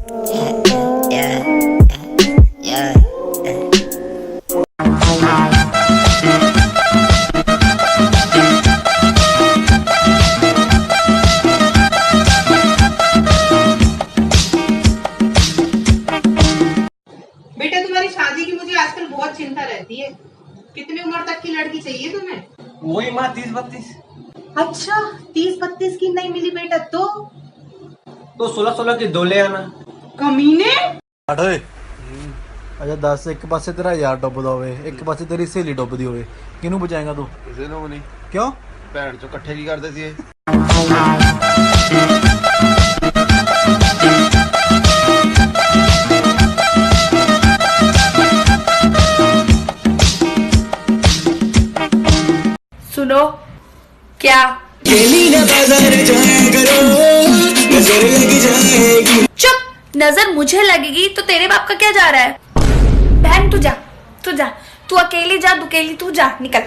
बेटा तुम्हारी शादी की मुझे आजकल बहुत चिंता रहती है। कितनी उम्र तक की लड़की चाहिए तुम्हें? वही माँ 30-32। अच्छा 30-32 की नहीं मिली बेटा तो 16-16 की दो ले आना। कमीने। ਅੱਛਾ ਦੱਸ ਇੱਕ ਪਾਸੇ ਤੇਰਾ ਯਾਰ ਡੁੱਬਦਾ ਹੋਵੇ ਇੱਕ ਪਾਸੇ ਤੇਰੀ ਸਹੇਲੀ ਡੁੱਬਦੀ ਹੋਵੇ ਕਿਹਨੂੰ ਬਚਾਏਗਾ ਤੂੰ? ਕਿਸੇ ਨੂੰ ਵੀ ਨਹੀਂ। ਕਿਉਂ? ਭੈਣ ਚੋਂ ਇਕੱਠੇ ਕੀ ਕਰਦੇ ਸੀ ਇਹ? सुनो क्या चुप। नजर मुझे लगेगी तो तेरे बाप का क्या जा रहा है? बहन तू जा, तू अकेली जा, दुकेली तू जा, निकल।